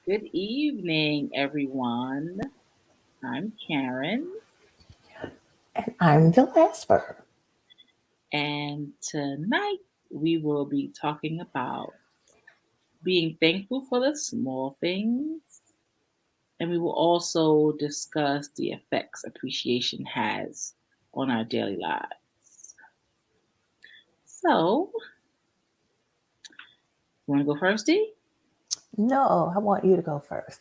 Good evening, everyone. I'm Karen, And I'm Delasber. and tonight we will be talking about being thankful for the small things, and we will also discuss the effects appreciation has on our daily lives. So, you want to go first, D? No, I want you to go first.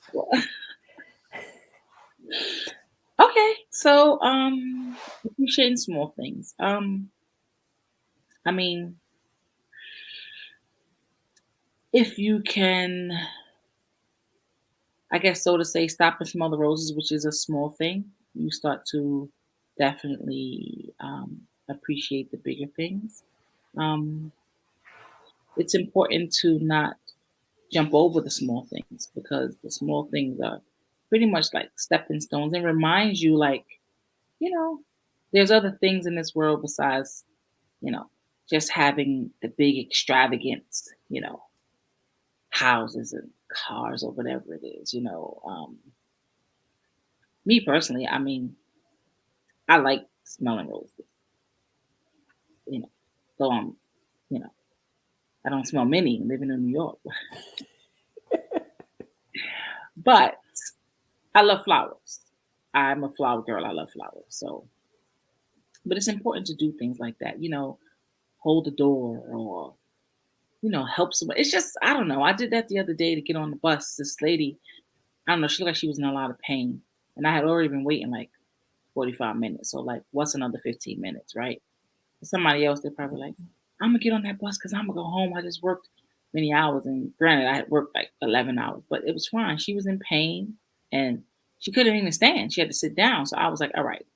Okay, so appreciating small things. I mean, if you can, I guess so to say, stop and smell the roses, which is a small thing, you start to definitely appreciate the bigger things. Um, it's important to not jump over the small things because the small things are pretty much like stepping stones and reminds you, like, you know, there's other things in this world besides, you know, just having the big extravagance, houses and cars or whatever it is. Me personally, I mean, I like smelling roses, you know. Though you know, I don't smell many living in New York, but I love flowers. I'm a flower girl. I love flowers. So, but it's important to do things like that. Hold the door or help somebody. It's just I don't know. I did that the other day to get on the bus. This lady, I don't know. She looked like she was in a lot of pain, and I had already been waiting like 45 minutes. So like, what's another 15 minutes, right? Somebody else, they're probably like, I'm gonna get on that bus because I'm gonna go home. I just worked many hours, and granted, I had worked like 11 hours, but it was fine. She was in pain, and she couldn't even stand. She had to sit down. So I was like, all right.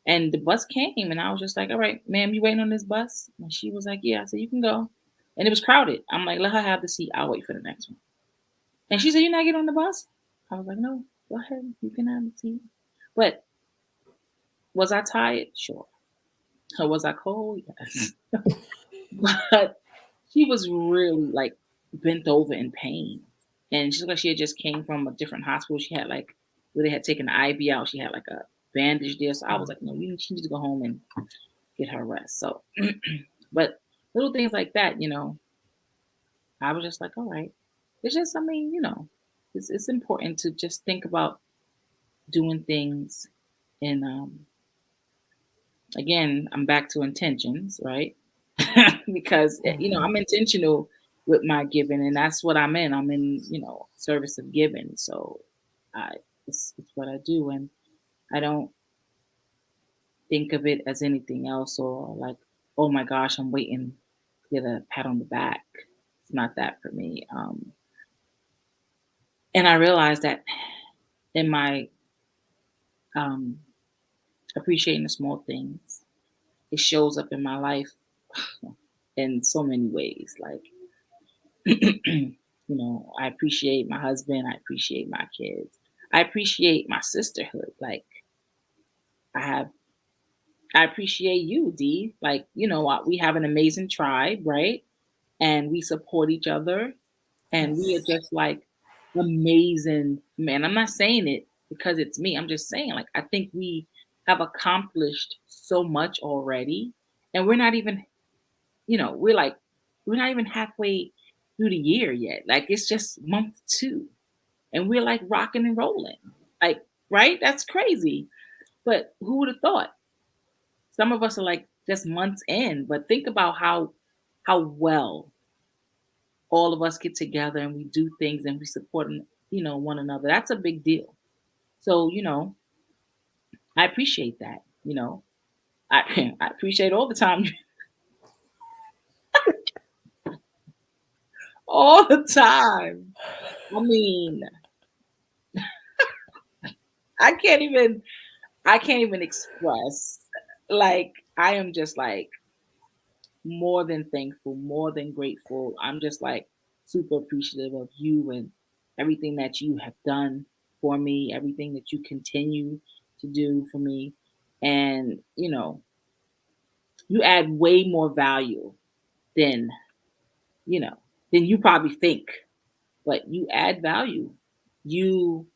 And the bus came, and I was just like, all right, ma'am, you waiting on this bus? And she was like, yeah. I said, you can go. And it was crowded. I'm like, let her have the seat. I'll wait for the next one. And she said, you're not getting on the bus? I was like, no, go ahead. You can have the seat. But was I tired? Sure. Or was I cold? Yes. But she was really like bent over in pain. And she looked like she had just came from a different hospital. She had like where they had taken the IV out. She had like a bandage there. So I was like, no, she needs to go home and get her rest. So, but little things like that, I was just like, all right. It's just, I mean, it's important to just think about doing things. And again, I'm back to intentions, right? Because I'm intentional with my giving, and that's what I'm in. I'm in, service of giving. So I it's what I do, and I don't think of it as anything else or like, oh my gosh, I'm waiting to get a pat on the back. It's not that for me. And I realized that in my um, appreciating the small things, it shows up in my life in so many ways. Like, I appreciate my husband. I appreciate my kids. I appreciate my sisterhood. Like, I have, I appreciate you, D. Like, we have an amazing tribe, right? And we support each other, and we are Yes. just like amazing. Man, I'm not saying it because it's me. I'm just saying, like, I think we have accomplished so much already, and we're not even, we're not even halfway through the year yet. Like, it's just month two, and we're like rocking and rolling. Like, right? That's crazy. But who would have thought? Some of us are like just months in, but think about how well all of us get together and we do things and we support one another. That's a big deal. So, I appreciate that. I I appreciate all the time, all the time. I mean, I can't even I can't even express. Like, I am just like more than thankful, more than grateful. I'm just like super appreciative of you and everything that you have done for me, everything that you continue to do for me. And, you add way more value than, you know, than you probably think, but you add value. you,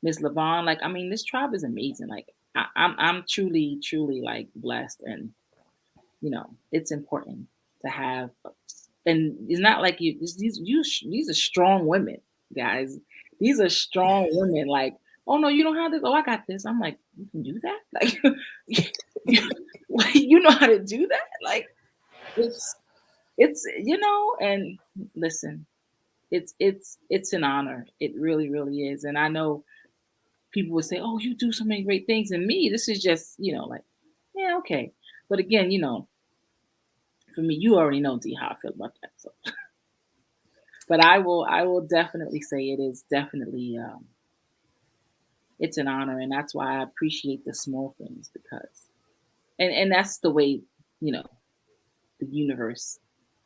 Miss Levon. Like, I mean, this tribe is amazing. Like, I'm truly, truly like blessed, and it's important to have. And it's not like these are strong women, guys. These are strong women. Like, oh no, you don't have this. Oh, I got this. I'm like, you can do that. Like, you, you know how to do that. Like, it's and listen, it's an honor. It really, really is. And I know people would say, "Oh, you do so many great things," and me, this is just like, yeah, okay. But again, for me, you already know D how I feel about that. So, but I will definitely say it is definitely it's an honor, and that's why I appreciate the small things because and that's the way you know the universe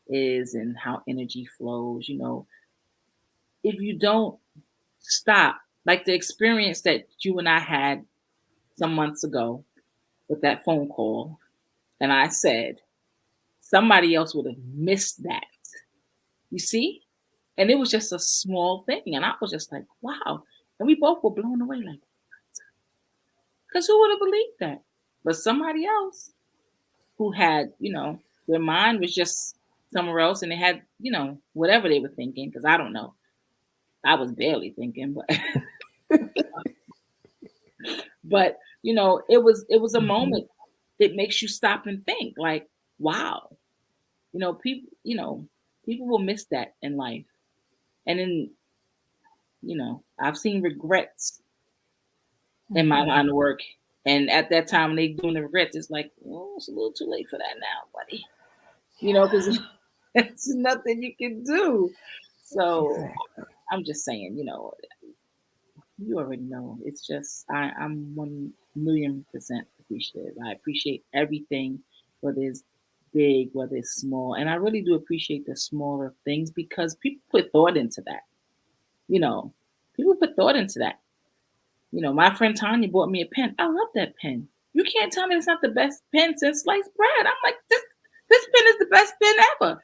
is and how energy flows. If you don't stop, like the experience that you and I had some months ago with that phone call, and I said somebody else would have missed that. You see? And it was just a small thing. And I was just like, wow. And we both were blown away, like, because who would have believed that? But somebody else who had, their mind was just somewhere else and they had, whatever they were thinking, because I don't know. I was barely thinking, but it was a Mhm. moment that makes you stop and think, like, wow. People will miss that in life. And then, I've seen regrets in my Mhm. line of work. And at that time, when they doing the regrets, it's like, oh, it's a little too late for that now, buddy. Because it's nothing you can do. So Exactly. I'm just saying, you already know. It's just I'm 1,000,000% appreciative. I appreciate everything, whether it's big, whether it's small, and I really do appreciate the smaller things because people put thought into that. You know, People put thought into that. My friend Tanya bought me a pen. I love that pen. You can't tell me it's not the best pen since sliced bread. I'm like, this pen is the best pen ever.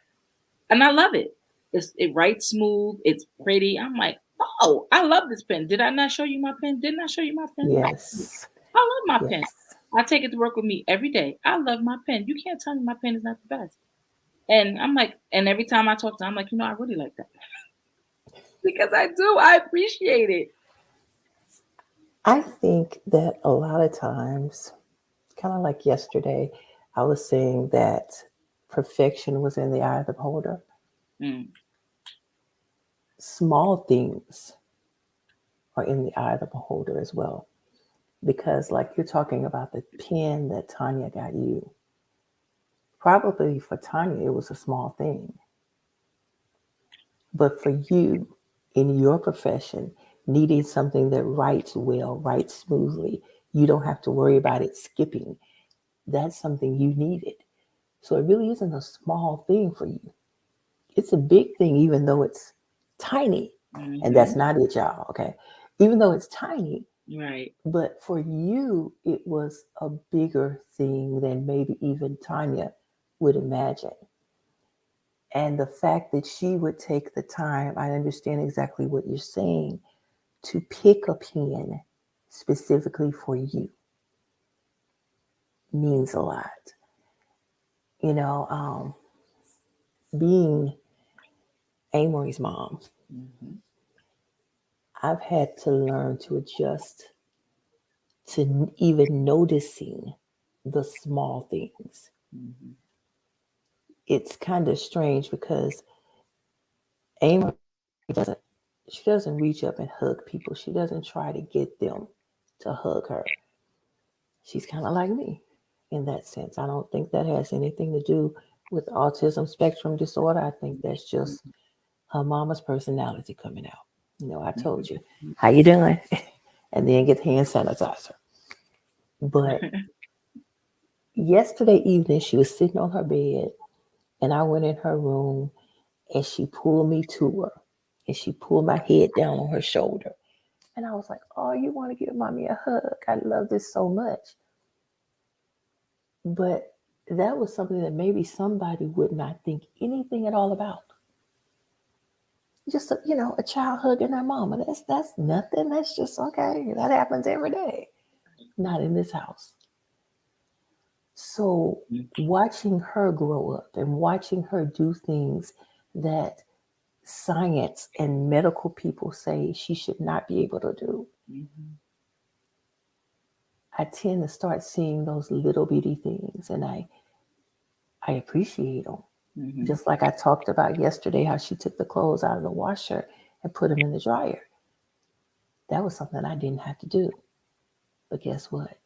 And I love it. It writes smooth, it's pretty. I'm like, oh, I love this pen. Did I not show you my pen? Didn't I show you my pen? Yes. I love my pen. Yes. I take it to work with me every day. I love my pen. You can't tell me my pen is not the best. And I'm like, and every time I talk to her, I'm like, I really like that because I do. I appreciate it. I think that a lot of times, kind of like yesterday, I was saying that perfection was in the eye of the beholder. Mm, Small things are in the eye of the beholder as well. Because, like you're talking about the pen that Tanya got you, probably for Tanya, it was a small thing. But for you, in your profession, needing something that writes well, writes smoothly, you don't have to worry about it skipping. That's something you needed. So it really isn't a small thing for you. It's a big thing, even though it's tiny. And hmm that's not it, y'all, okay? Even though it's tiny, Right. but for you, it was a bigger thing than maybe even Tanya would imagine. And the fact that she would take the time, I understand exactly what you're saying, to pick a pen specifically for you means a lot. You know, being Amory's mom, hmm I've had to learn to adjust to even noticing the small things. hmm It's kind of strange because Amory doesn't she doesn't reach up and hug people. She doesn't try to get them to hug her. She's kind of like me in that sense. I don't think that has anything to do with autism spectrum disorder. I think that's just her mama's personality coming out. I told you, how you doing? And then get the hand sanitizer. But yesterday evening, she was sitting on her bed, and I went in her room, and she pulled me to her, and she pulled my head down on her shoulder. And I was like, oh, you want to give mommy a hug? I love this so much. But that was something that maybe somebody would not think anything at all about. Just a child hugging their mama. That's nothing. That's just okay. That happens every day. Not in this house. So watching her grow up and watching her do things that science and medical people say she should not be able to do, Mhm. I tend to start seeing those little bitty things, and I appreciate them. Mhm. Just like I talked about yesterday, how she took the clothes out of the washer and put them in the dryer. That was something I didn't have to do. But guess what?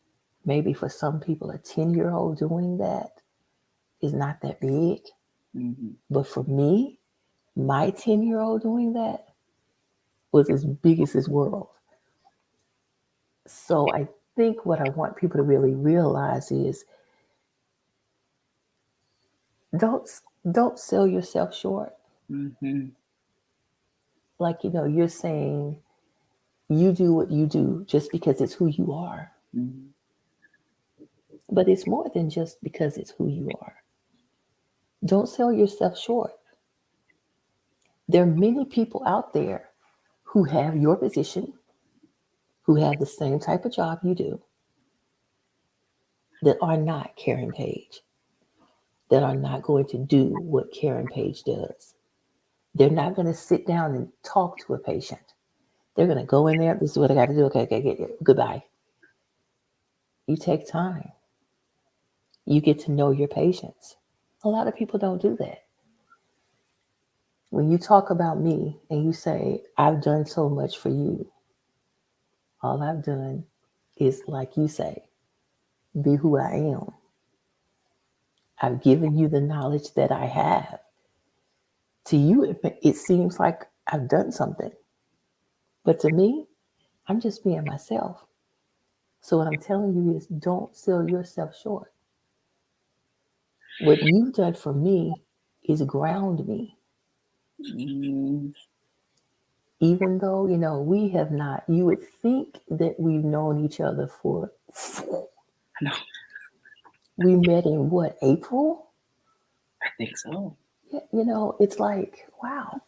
Maybe for some people, a 10-year-old doing that is not that big. Mhm. But for me, my 10-year-old doing that was as big as this world. So I think what I want people to really realize is don't don't sell yourself short. Mhm. Like you're saying you do what you do just because it's who you are. Mhm. But it's more than just because it's who you are. Don't sell yourself short. There are many people out there who have your position, who have the same type of job you do, that are not Karen Page, that are not going to do what Karen Page does. They're not going to sit down and talk to a patient. They're going to go in there. This is what I got to do. Okay, okay, goodbye. You take time. You get to know your patients. A lot of people don't do that. When you talk about me and you say, I've done so much for you, all I've done is, like you say, be who I am. I've given you the knowledge that I have. To you, it seems like I've done something. But to me, I'm just being myself. So what I'm telling you is don't sell yourself short. What you've done for me is ground me. Mhm. Even though, we have not, you would think that we've known each other I know. we met in what, April? I think so. Yeah, it's like, wow,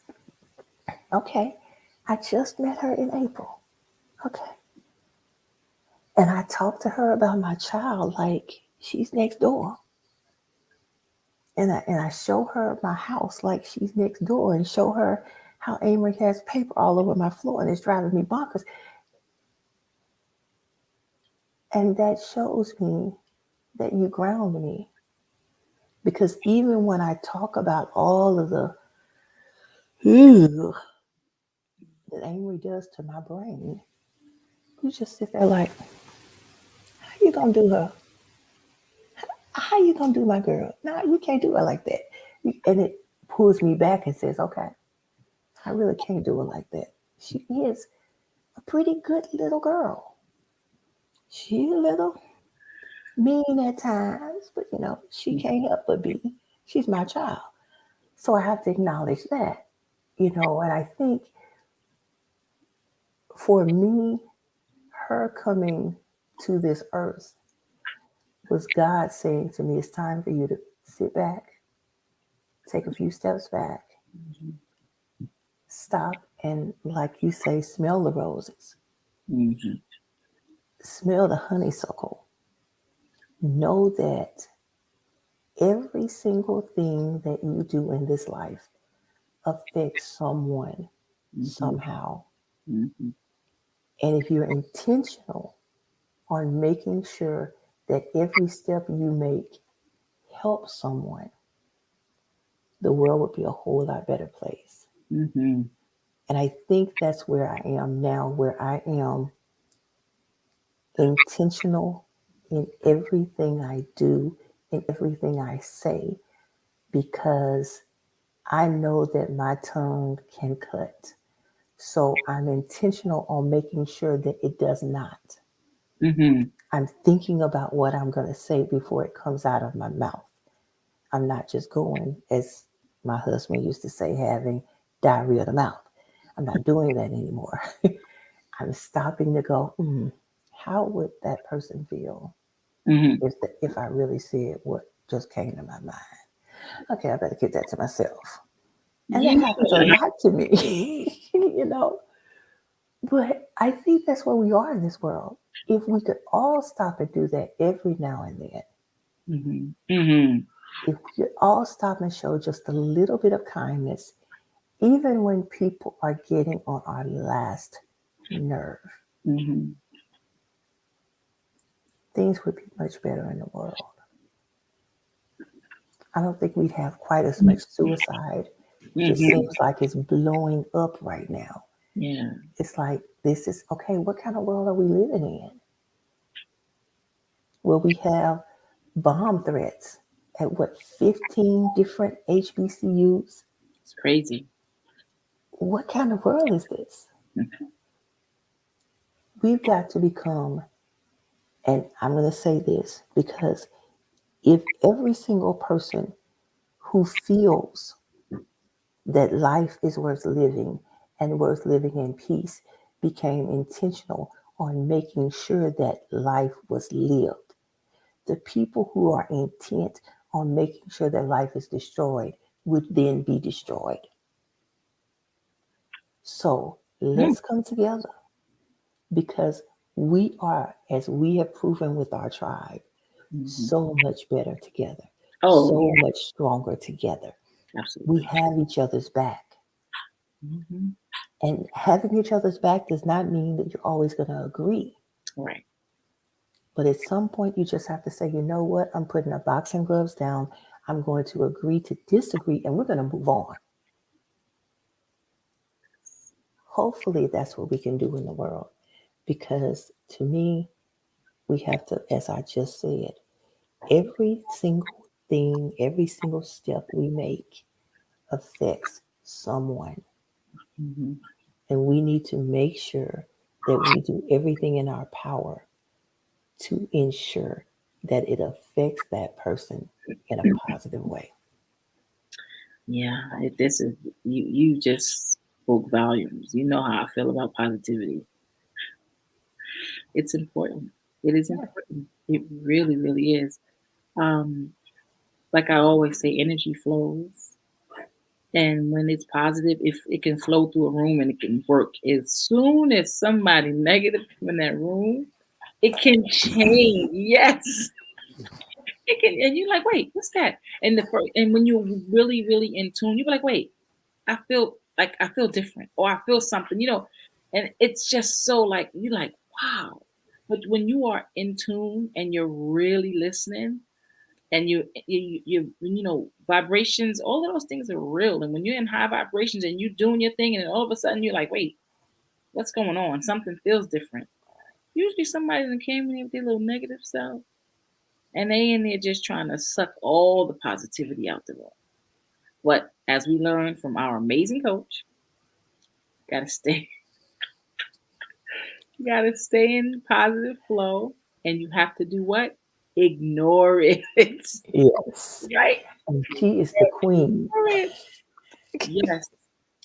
okay. I just met her in April. Okay. And I talked to her about my child like she's next door. And I show her my house like she's next door and show her how Amory has paper all over my floor and it's driving me bonkers. And that shows me that you ground me. Because even when I talk about all of the that Amory does to my brain, you just sit there like, how you gonna do her? How you gonna do my girl? No, you can't do her like that. And it pulls me back and says, okay, I really can't do her like that. She is a pretty good little girl. She's a little mean at times, but she can't help but be. She's my child. So I have to acknowledge that, and I think for me, her coming to this earth was God saying to me, it's time for you to sit back, take a few steps back, Mhm. stop, and like you say, smell the roses, Mhm. smell the honeysuckle. Know that every single thing that you do in this life affects someone Mhm. somehow. Mhm. And if you're intentional on making sure that every step you make helps someone, the world would be a whole lot better place. Mhm. And I think that's where I am now, where I am intentional in everything I do, in everything I say, because I know that my tongue can cut. So I'm intentional on making sure that it does not. Mhm. I'm thinking about what I'm going to say before it comes out of my mouth. I'm not just going, as my husband used to say, having diarrhea of the mouth. I'm not doing that anymore. I'm stopping to go, how would that person feel Mhm. if I really said what just came to my mind? Okay, I better keep that to myself. And that Yeah. happens a lot to me, you know. But I think that's where we are in this world. If we could all stop and do that every now and then, Hmm. Hmm. if we could all stop and show just a little bit of kindness, even when people are getting on our last nerve, Hmm. things would be much better in the world. I don't think we'd have quite as much suicide, which it Hmm. seems like is blowing up right now. Yeah. It's like, this is okay. What kind of world are we living in? Where we have bomb threats at what, 15 different HBCUs? It's crazy. What kind of world is this? We've got to become, and I'm going to say this because if every single person who feels that life is worth living and worth living in peace became intentional on making sure that life was lived, the people who are intent on making sure that life is destroyed would then be destroyed. So let's come together because we are, as we have proven with our tribe, Mm-hmm. so much better together, Oh, so yeah, much stronger together. We absolutely. have each other's back. Hmm. And having each other's back does not mean that you're always going to agree. Right. But at some point, you just have to say, you know what? I'm putting the boxing gloves down. I'm going to agree to disagree, and we're going to move on. Hopefully, that's what we can do in the world. Because to me, we have to, as I just said, every single thing, every single step we make affects someone. Hmm. And we need to make sure that we do everything in our power to ensure that it affects that person in a positive way. Yeah, this is you just spoke volumes. You know how I feel about positivity. It's important. It is Yeah. important. It really, really is. Um, like I always say, energy flows. And when it's positive, if it can flow through a room and it can work, as soon as somebody negative come in that room, it can change. Yes, it can. And you're like, wait, what's that? And and when you're really, really in tune, you're like, wait, I feel different, or I feel something, and it's just so like you're like, wow. But when you are in tune and you're really listening, and vibrations, all of those things are real. And when you're in high vibrations and you're doing your thing, and then all of a sudden you're like, wait, what's going on? Something feels different. Usually somebody that came in there with their little negative self, and they in there just trying to suck all the positivity out the room. But as we learned from our amazing coach, gotta stay, you gotta stay in positive flow, and you have to do what? Ignore it. Yes. Right? And she is the queen. Ignore it. Yes,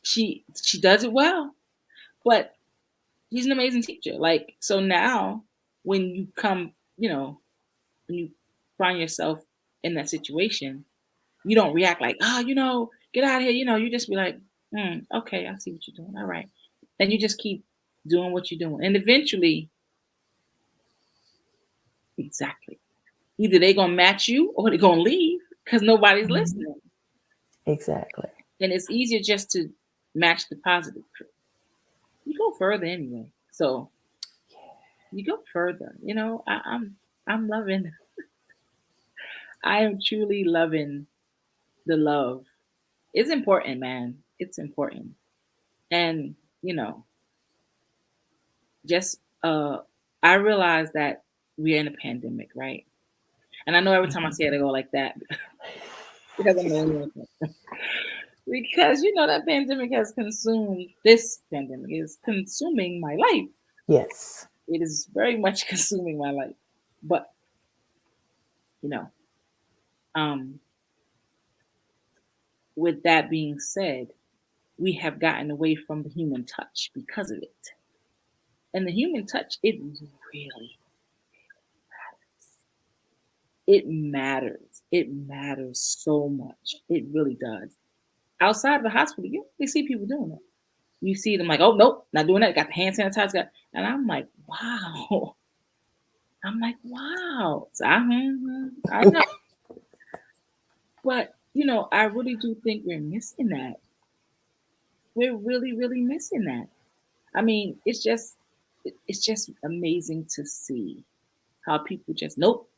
she does it well, but she's an amazing teacher. Like, so now when you come, when you find yourself in that situation, you don't react like, oh, get out of here. You just be like, okay, I see what you're doing. All right. And you just keep doing what you're doing. And eventually, exactly. Either they're gonna match you or they're gonna leave because nobody's Mhm. listening. Exactly. And it's easier just to match the positive crew. You go further anyway. So you go further. I'm loving. I am truly loving the love. It's important, man. It's important. And you know, just I realize that we're in a pandemic, right? And I know every time I say it, I go like that because I'm the because that pandemic has consumed this pandemic is consuming my life. Yes. It is very much consuming my life. But you know, um, with that being said, we have gotten away from the human touch because of it. And the human touch, really, it matters. It matters so much. It really does. outside of the hospital, you see people doing it. You see them like, oh nope, not doing that. Got the hand sanitizer, and I'm like, wow. I'm like, wow. So I know, but I really do think we're missing that. We're really, really missing that. I mean, it's just amazing to see how people just nope.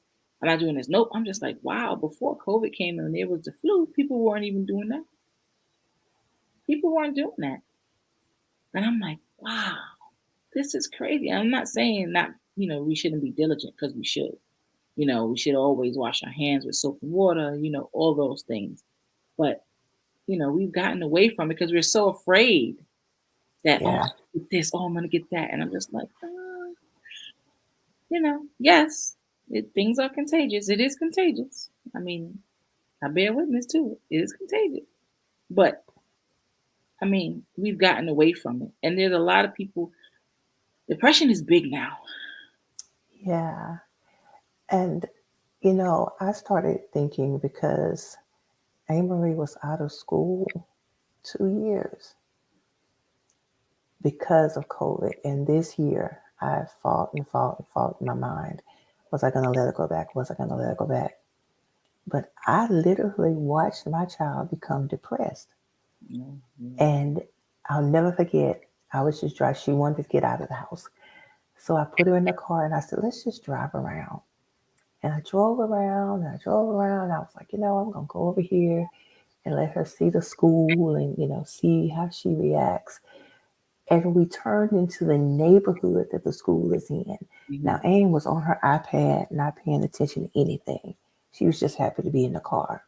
I'm not doing this. Nope. I'm just like, wow. Before COVID came and there was the flu, people weren't even doing that. People weren't doing that. And I'm like, wow, this is crazy. I'm not saying not, we shouldn't be diligent because we should. We should always wash our hands with soap and water, all those things. But, we've gotten away from it because we're so afraid that, oh, Yeah. get this, oh, I'm going to get that. And I'm just like, yes, things are contagious. It is contagious. I mean, I bear witness to it. It is contagious. But, I mean, we've gotten away from it. And there's a lot of people, depression is big now. Yeah. And, I started thinking because Amory was out of school 2 years because of COVID. And this year, I fought and fought and fought in my mind. Was I going to let it go back? Was I going to let it go back? But I literally watched my child become depressed. Yeah, yeah. And I'll never forget, I was just driving. She wanted to get out of the house. So I put her in the car and I said, let's just drive around. And I drove around and I drove around. I was like, I'm going to go over here and let her see the school and, see how she reacts. And we turned into the neighborhood that the school is in. Mm-hmm. Now, Anne was on her iPad, not paying attention to anything. She was just happy to be in the car.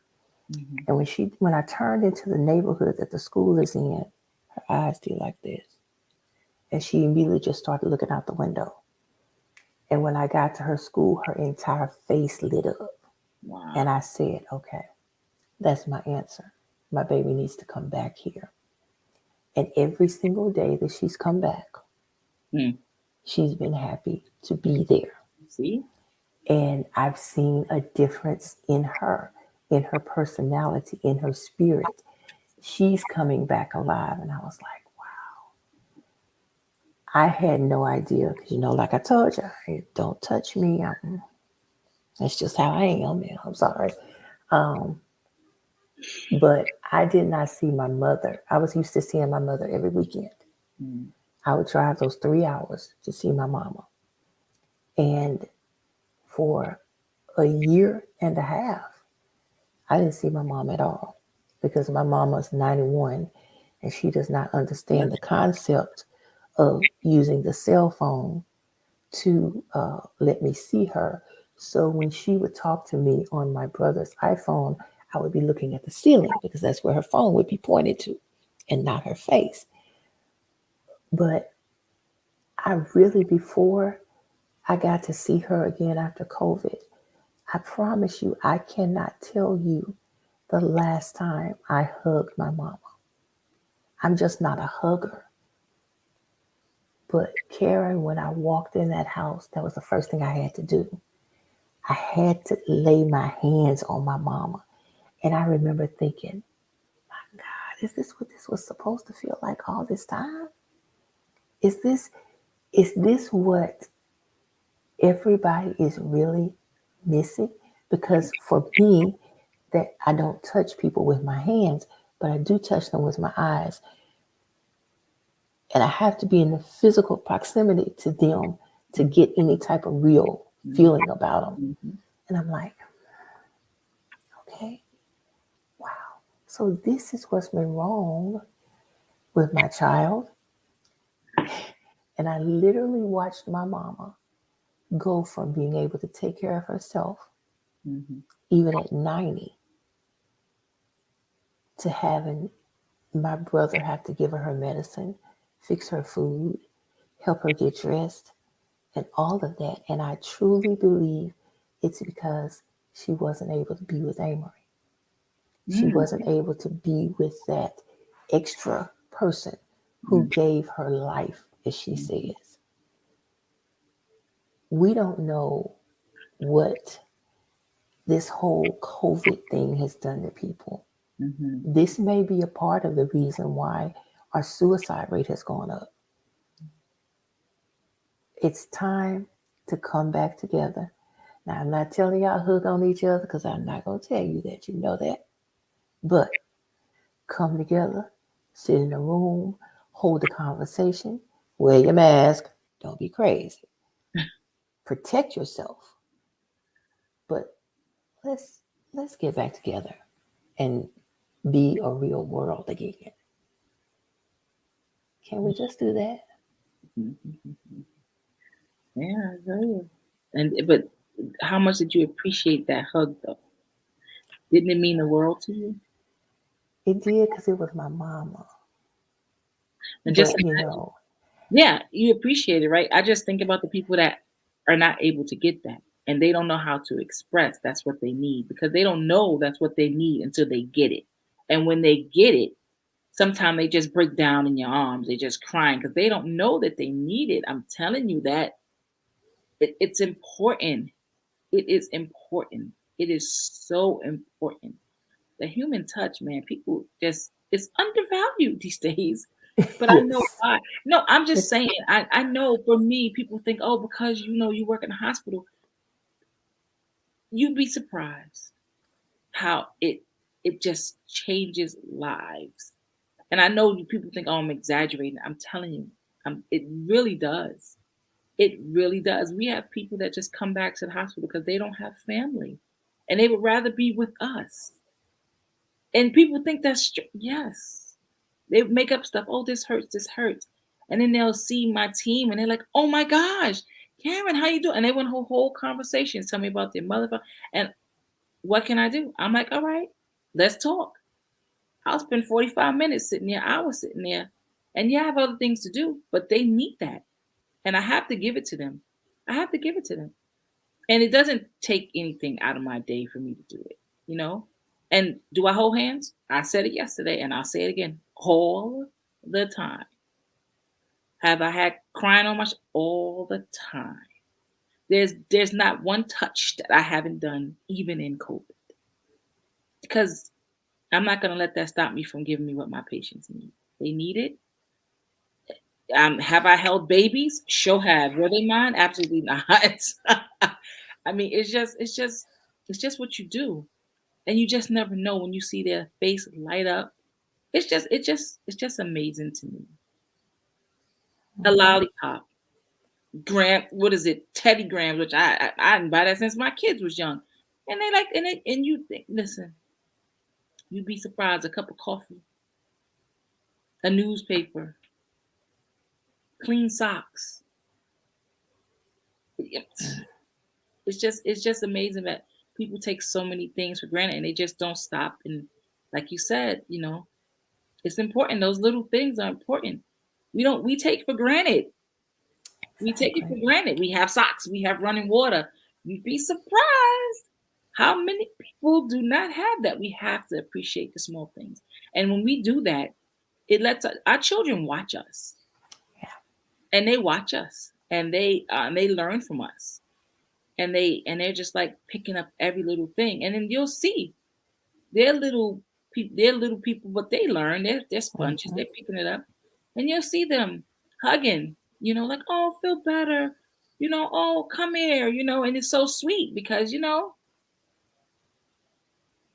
Mm-hmm. And when I turned into the neighborhood that the school is in, her eyes did like this. And she immediately just started looking out the window. And when I got to her school, her entire face lit up. Wow. And I said, okay, that's my answer. My baby needs to come back here. And every single day that she's come back, Mm. she's been happy to be there. See? And I've seen a difference in her personality, in her spirit. She's coming back alive. And I was like, wow. I had no idea because, like I told you, hey, don't touch me. That's just how I am, man. I'm sorry. Um, but I did not see my mother. I was used to seeing my mother every weekend. Mm. I would drive those 3 hours to see my mama. And for a year and a half, I didn't see my mom at all because my mama's 91 and she does not understand the concept of using the cell phone to let me see her. So when she would talk to me on my brother's iPhone, I would be looking at the ceiling because that's where her phone would be pointed to and not her face. But I really, before I got to see her again after COVID, I promise you, I cannot tell you the last time I hugged my mama. I'm just not a hugger. But Karen, when I walked in that house, that was the first thing I had to do. I had to lay my hands on my mama. And I remember thinking, God, is this what this was supposed to feel like all this time? Is this is this what everybody is really missing? Because for me, that I don't touch people with my hands, but I do touch them with my eyes. And I have to be in the physical proximity to them to get any type of real Mm-hmm. feeling about them. Mm-hmm. And I'm like, okay, wow. So this is what's been wrong with my child. And I literally watched my mama go from being able to take care of herself, Mm-hmm. even at 90, to having my brother have to give her medicine, fix her food, help her get dressed, and all of that. And I truly believe it's because she wasn't able to be with Amory. She Mm-hmm. wasn't able to be with that extra person who Mm-hmm. gave her life, as she Mm-hmm. says. We don't know what this whole COVID thing has done to people. Hmm. This may be a part of the reason why our suicide rate has gone up. It's time to come back together. Now, I'm not telling y'all hug on each other because I'm not going to tell you that. You know that. But come together, sit in a room, hold a conversation, wear your mask, don't be crazy. Protect yourself. But let's let's get back together and be a real world again. Can we just do that? Yeah, I hear you. And but how much did you appreciate that hug though? Didn't it mean the world to you? It did because it was my mama. And just But yeah, you appreciate it, right? I just think about the people that are not able to get that and they don't know how to express that's what they need because they don't know that's what they need until they get it. And when they get it, sometimes they just break down in your arms. They're just crying because they don't know that they need it. I'm telling you that it's important. It is important. It is so important. The human touch, man, people just it's undervalued these days. But I know yes, why. No, I'm just it's, saying. I know for me, people think, oh, because you work in a hospital, you'd be surprised how it just changes lives. And I know people think, oh, I'm exaggerating. I'm telling you, it really does. It really does. We have people that just come back to the hospital because they don't have family, and they would rather be with us. And people think yes. They make up stuff. Oh, this hurts. This hurts. And then they'll see my team, and they're like, "Oh my gosh, Karen, how you doing?" And they want a whole conversation. Tell me about their mother. And what can I do? I'm like, all right, let's talk. I'll spend 45 minutes sitting there. I was sitting there, and yeah, I have other things to do, but they need that, and I have to give it to them. I have to give it to them. And it doesn't take anything out of my day for me to do it, you know? And do I hold hands? I said it yesterday and I'll say it again all the time. Have I had crying on my all the time? There's not one touch that I haven't done even in COVID because I'm not going to let that stop me from giving me what my patients need. They need it. Have I held babies? Sure have. Were they mine? Absolutely not. I mean, it's just what you do. And you just never know when you see their face light up. It's just amazing to me. A mhm. lollipop, gram, what is it, Teddy Grams, which I didn't buy that since my kids was young, and they like and you think, listen, you'd be surprised. A cup of coffee, a newspaper, clean socks. It's just amazing that people take so many things for granted and they just don't stop. And like you said, it's important. Those little things are important. We take for granted. We take it Exactly. for granted. We have socks, we have running water. You'd be surprised how many people do not have that. We have to appreciate the small things. And when we do that, it lets our children watch us. Yeah. And they watch us and they learn from us. And they're just like picking up every little thing. And then you'll see they're little people, but they learn. They're sponges. Hmm. They're picking it up, and you'll see them hugging. Like, oh, feel better. Oh, come here. And it's so sweet because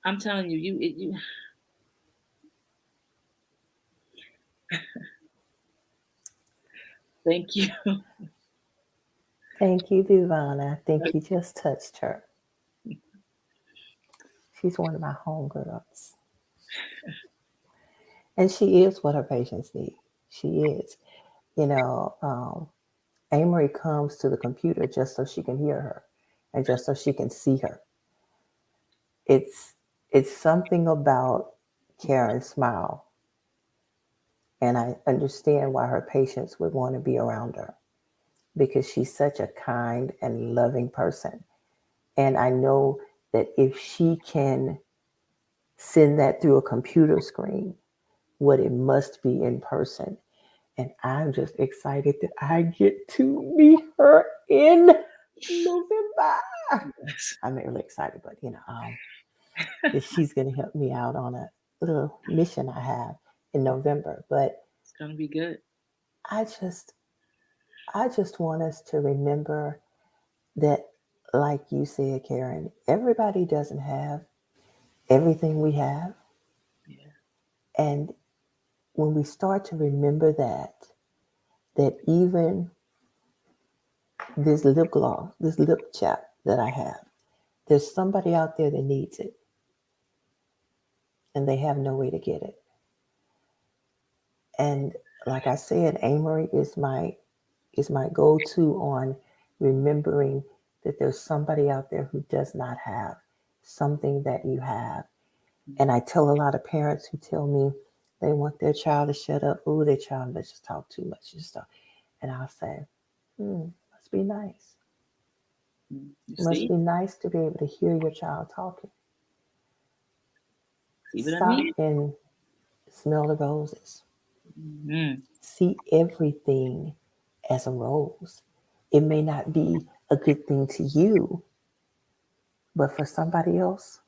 I'm telling you, you. Thank you. Thank you, Divana. I think you just touched her. She's one of my homegirls. And she is what her patients need. She is. You know, Amory comes to the computer just so she can hear her and just so she can see her. It's it's something about Karen's smile, and I understand why her patients would want to be around her because she's such a kind and loving person. And I know that if she can send that through a computer screen, what it must be in person. And I'm just excited that I get to meet her in November. I'm really excited, but that she's gonna help me out on little mission I have in November. But It's gonna be good. I just I just want us to remember that, like you said, Karen, everybody doesn't have everything we have. Yeah. And when we start to remember that even this lip gloss, this lip chap that I have, there's somebody out there that needs it and they have no way to get it. And like I said, Amory is my go-to on remembering that there's somebody out there who does not have something that you have. And I tell a lot of parents who tell me they want their child to shut up. Ooh, their child let's just talk too much and stuff. And I'll say, must be nice. You It must see? be nice to be able to hear your child talking. See what I Stop mean? and smell the roses. Hmm. See everything as a rose. It may not be a good thing to you, but for somebody else,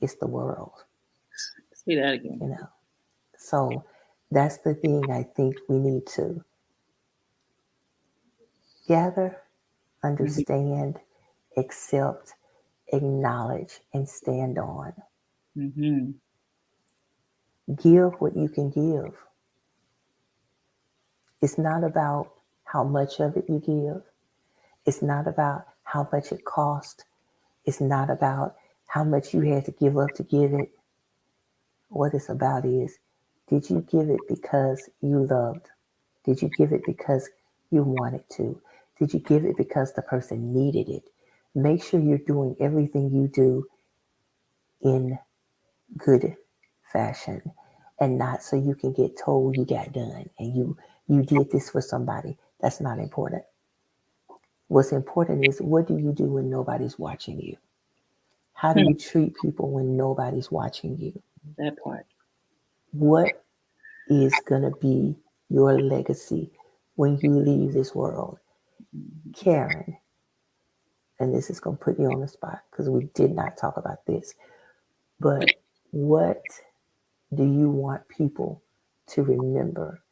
it's the world, Say that again. you know. So that's the thing I think we need to gather, Hmm. understand, accept, acknowledge, and stand on. Hmm. Give what you can give. It's not about how much of it you give. It's not about how much it cost. It's not about how much you had to give up to give it. What it's about is, did you give it because you loved? Did you give it because you wanted to? Did you give it because the person needed it? Make sure you're doing everything you do in good fashion and not so you can get told you got done and you did this for somebody. That's not important. What's important is, what do you do when nobody's watching you? How do you treat people when nobody's watching you? That part. What is going to be your legacy when you leave this world? Karen, and this is going to put you on the spot because we did not talk about this, but what do you want people to remember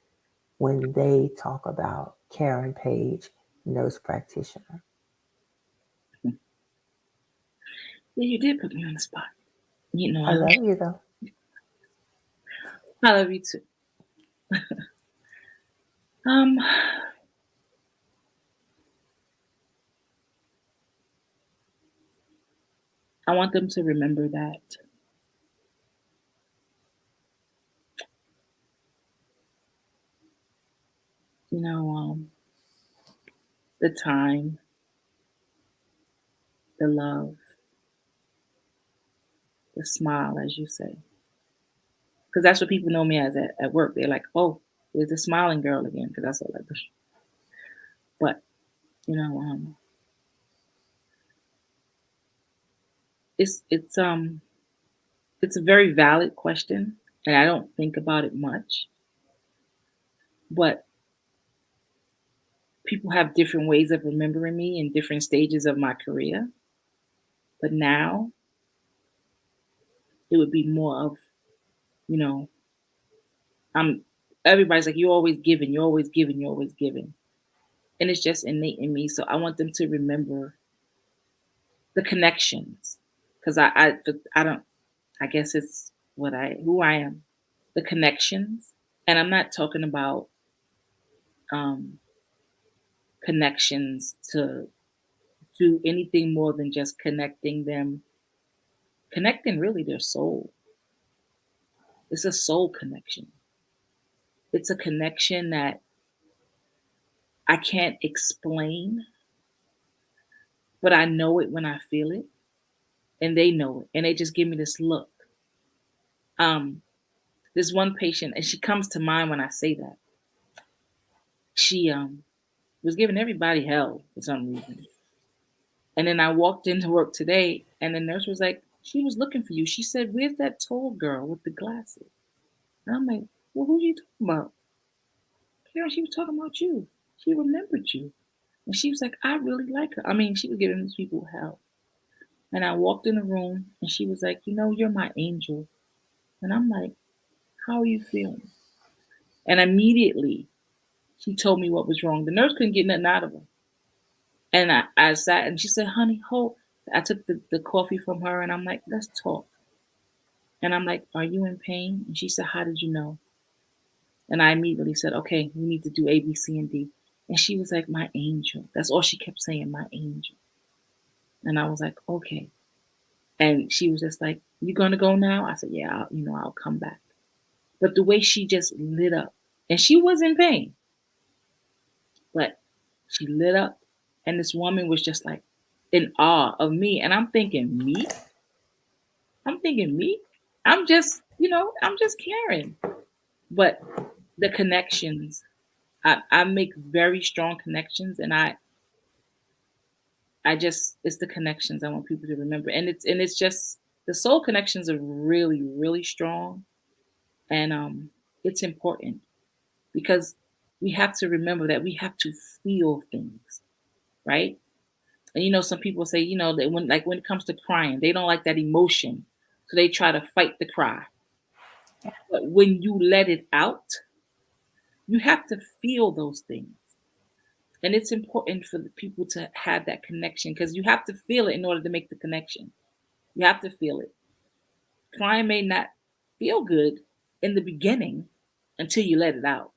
when they talk about Karen Page, nurse practitioner? Yeah, you did put me on the spot. You know, I love you though. I love you too. Um, I want them to remember that, you know, the time, the love, the smile, as you say, because that's what people know me as at work. They're like, "Oh, there's the smiling girl again," because that's all I do. But you know, it's it's a very valid question, and I don't think about it much. But people have different ways of remembering me in different stages of my career. But now it would be more of, you know, I'm everybody's like, you're always giving, you're always giving, you're always giving. And it's just innate in me. So I want them to remember the connections. Because I don't, I guess it's who I am, the connections. And I'm not talking about um, connections to do anything more than just connecting them, connecting really their soul. It's a soul connection. It's a connection that I can't explain, but I know it when I feel it, and they know it, and they just give me this look. Um, there's one patient, and she comes to mind when I say that. She was giving everybody hell for some reason, and then I walked into work today, and the nurse was like, "She was looking for you." She said, "Where's that tall girl with the glasses?" And I'm like, "Well, who are you talking about?" Karen, she was talking about you. She remembered you. And she was like, "I really like her." I mean, she was giving these people hell. And I walked in the room and she was like, "You know, you're my angel." And I'm like, how are you feeling? And immediately she told me what was wrong. The nurse couldn't get nothing out of her. And I sat and she said, honey, hold. I took the coffee from her and I'm like, let's talk. And I'm like, are you in pain? And she said, how did you know? And I immediately said, okay, we need to do A, B, C, and D. And she was like, my angel. That's all she kept saying, my angel. And I was like, okay. And she was just like, you gonna go now? I said, yeah, I'll come back. But the way she just lit up, and she was in pain, but she lit up, and this woman was just like in awe of me. And I'm thinking, me? I'm thinking, me? I'm just caring. But the connections, I make very strong connections, and I just it's the connections I want people to remember, and it's just the soul connections are really really strong, and it's important because we have to remember that we have to feel things, right? And some people say, that when it comes to crying, they don't like that emotion, so they try to fight the cry. Yeah. But when you let it out, you have to feel those things. And it's important for the people to have that connection because you have to feel it in order to make the connection. You have to feel it. Crying may not feel good in the beginning until you let it out.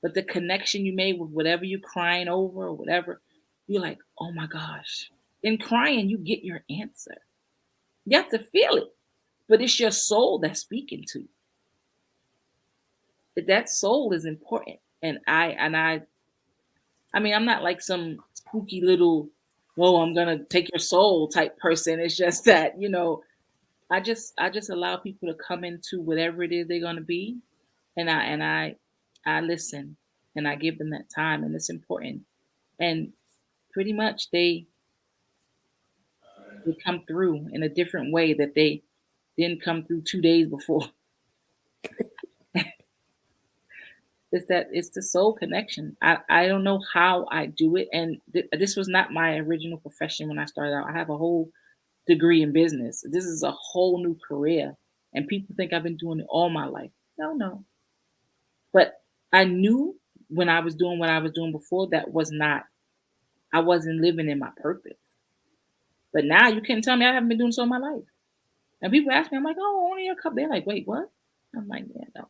But the connection you made with whatever you're crying over or whatever, you're like, oh my gosh. In crying, you get your answer. You have to feel it. But it's your soul that's speaking to you. That soul is important. And I'm not like some spooky little, whoa, I'm gonna take your soul type person. It's just that, I just allow people to come into whatever it is they're gonna be, and I listen and I give them that time, and it's important. And pretty much they come through in a different way that they didn't come through 2 days before. It's the soul connection. I don't know how I do it, and this was not my original profession when I started out. I have a whole degree in business. This is a whole new career, and people think I've been doing it all my life. No, no. But I knew when I was doing what I was doing before that was not. I wasn't living in my purpose. But now you can't tell me I haven't been doing so in my life. And people ask me, I'm like, oh, only a couple. They're like, wait, what? I'm like, yeah, no.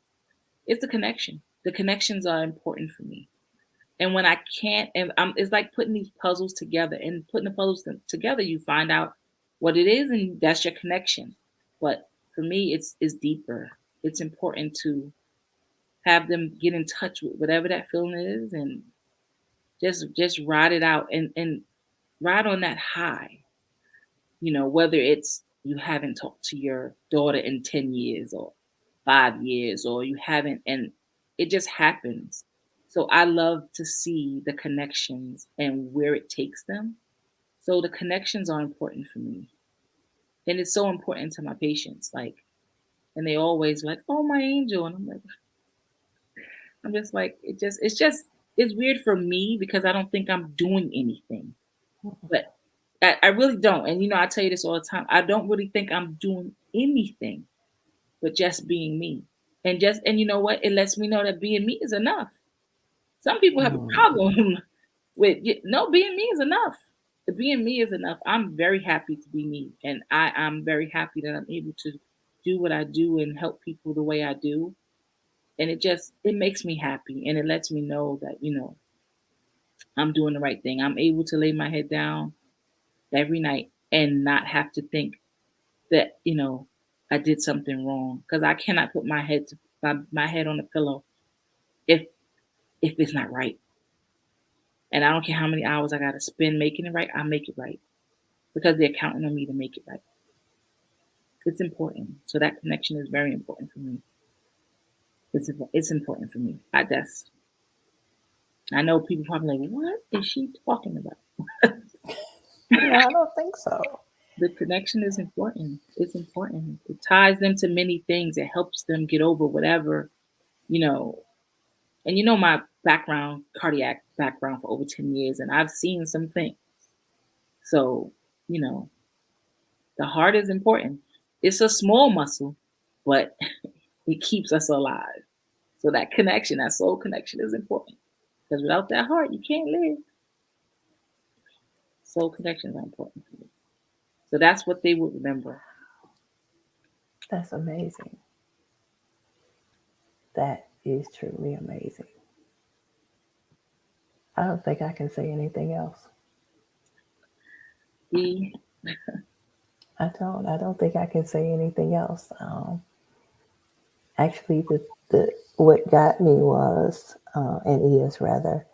It's the connection. The connections are important for me. And when I can't, it's like putting these puzzles together. And putting the puzzles together, you find out what it is, and that's your connection. But for me, it's deeper. It's important to have them get in touch with whatever that feeling is, and just ride it out and ride on that high. Whether it's you haven't talked to your daughter in 10 years or 5 years, or you haven't, and it just happens. So I love to see the connections and where it takes them. So the connections are important for me. And it's so important to my patients. And they always like, oh, my angel. And I'm just like, it's weird for me because I don't think I'm doing anything. But I really don't. And I tell you this all the time. I don't really think I'm doing anything but just being me. And you know what? It lets me know that being me is enough. Some people have a Mm. problem with no, being me is enough. The being me is enough. I'm very happy to be me. And I'm very happy that I'm able to do what I do and help people the way I do. And it makes me happy, and it lets me know that, I'm doing the right thing. I'm able to lay my head down every night and not have to think that I did something wrong, because I cannot put my head on the pillow if it's not right. And I don't care how many hours I got to spend making it right. I make it right because they're counting on me to make it right. It's important. So that connection is very important for me. It's important for me. I know people probably like, what is she talking about? No, I don't think so. The connection is important. It's important. It ties them to many things. It helps them get over whatever, you know. And my background, cardiac background for over 10 years, and I've seen some things. So, you know, the heart is important. It's a small muscle, but it keeps us alive. So that connection, that soul connection is important. Because without that heart, you can't live. Soul connections are important for you. So that's what they will remember. That's amazing. That is truly amazing. I don't think I can say anything else. The I don't think I can say anything else. Actually, the what got me was, and is rather,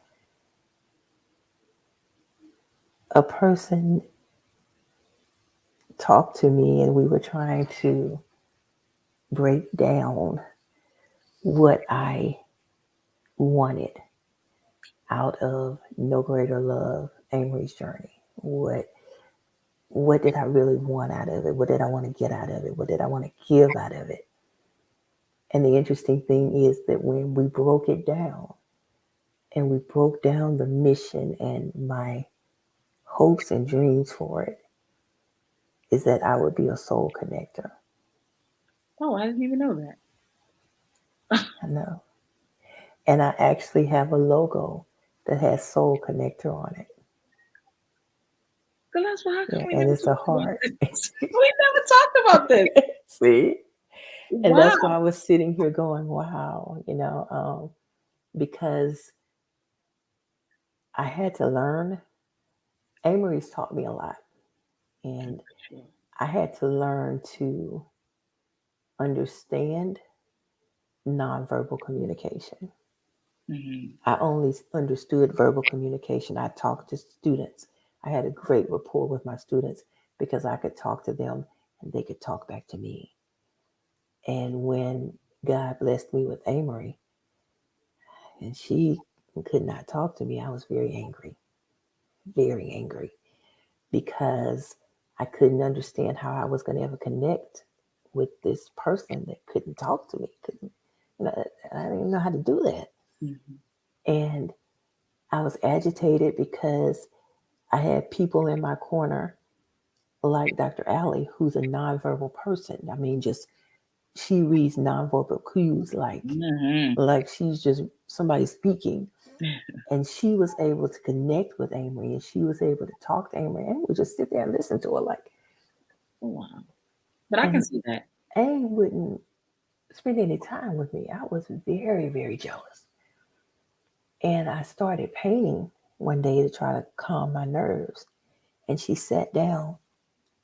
a person talked to me and we were trying to break down what I wanted out of No Greater Love, Amory's journey. What did I really want out of it? What did I want to get out of it? What did I want to give out of it? And the interesting thing is that when we broke it down and we broke down the mission and my hopes and dreams for it, is that I would be a soul connector. oh, I didn't even know that. I know. And I actually have a logo that has soul connector on it. But that's why how Yeah, come we and never it's a talked about heart. this? We never talked about this. See? And that's why Wow. I was sitting here going, wow, because I had to learn. Amory's taught me a lot. And Sure. I had to learn to understand nonverbal communication. Hmm. I only understood verbal communication. I talked to students. I had a great rapport with my students because I could talk to them and they could talk back to me. And when God blessed me with Amory and she could not talk to me, I was very angry because I couldn't understand how I was going to ever connect with this person that couldn't talk to me. Couldn't, I didn't even know how to do that. Hmm. And I was agitated because I had people in my corner like Dr. Allie, who's a nonverbal person. I mean, just she reads nonverbal cues Hmm. like she's just somebody speaking. And she was able to connect with Amory and she was able to talk to Amory and would just sit there and listen to her Oh, wow. But I can and see that. Amy wouldn't spend any time with me. I was very, very jealous. And I started painting one day to try to calm my nerves. And she sat down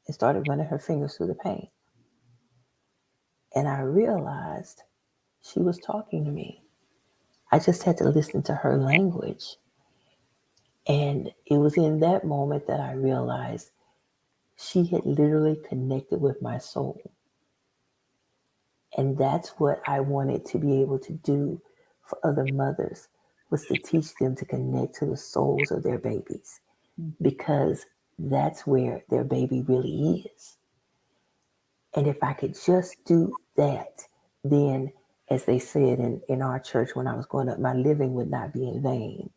and started running her fingers through the paint. And I realized she was talking to me. I just had to listen to her language. And it was in that moment that I realized she had literally connected with my soul. And that's what I wanted to be able to do for other mothers was to teach them to connect to the souls of their babies Hmm. because that's where their baby really is. And if I could just do that, then as they said in our church when I was growing up, my living would not be in vain.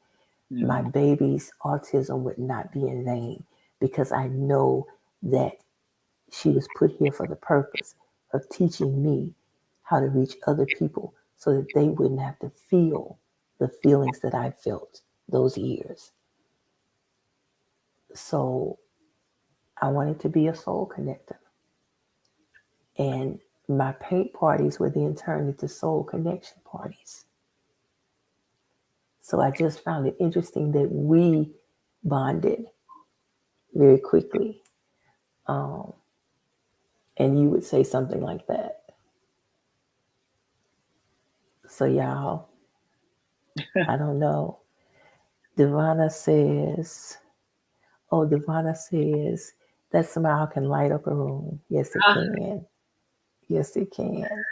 My Hmm. baby's autism would not be in vain because I know that she was put here for the purpose of teaching me how to reach other people so that they wouldn't have to feel the feelings that I felt those years. So I wanted to be a soul connector. And my paint parties were then turned into soul connection parties. So I just found it interesting that we bonded very quickly. Um, and you would say something like that. So, y'all, I don't know. Devana says, oh, Devana says, that smile can light up a room. Yes, it Ah, can. Yes, it can.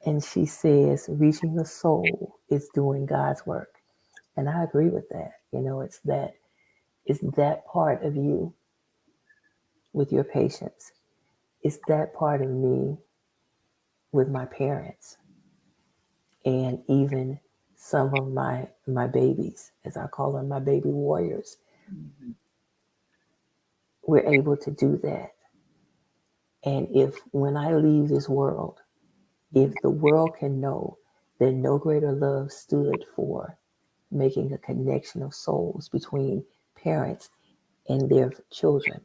And she says, reaching the soul is doing God's work. And I agree with that. It's that part of you with your patients. It's that part of me with my parents and even some of my babies, as I call them, my baby warriors. mhm. We're able to do that. And if when I leave this world, If the world can know that no greater love stood for making a connection of souls between parents and their children,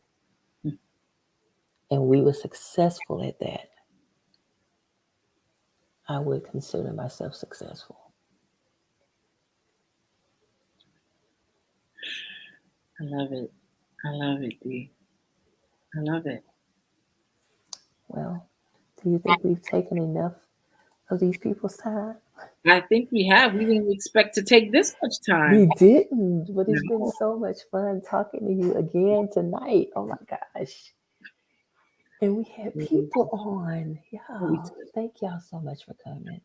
and we were successful at that, I would consider myself successful. I love it. I love it, D. I love it. Well, do you think we've taken enough of these people's time? I think we have. We didn't expect to take this much We time. didn't, but it's been No. so much fun talking to you again tonight. Oh my gosh. And we had We people on. did. Y'all, thank y'all so much for coming.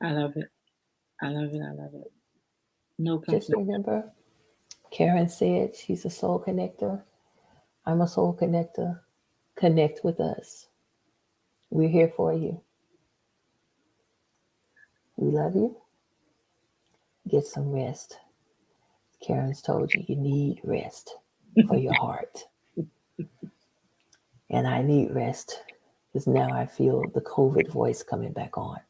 I love it. I love it. I love it. No Just complaint. remember, Karen said she's a soul connector. I'm a soul connector. Connect with us. We're here for you. We love you. Get some rest. Karen's told you you need rest for your heart. And I need rest because now I feel the COVID voice coming back on.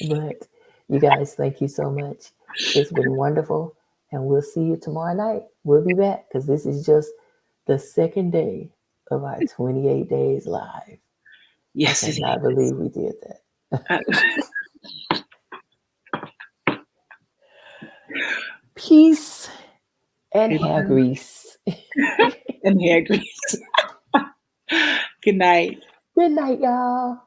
But you guys, thank you so much. It's been wonderful. And we'll see you tomorrow night. We'll be back because this is just the second day of our 28 days live. Yes, I it cannot is. believe we did that. Peace and hair grease. And hair grease. Good night. Good night, y'all.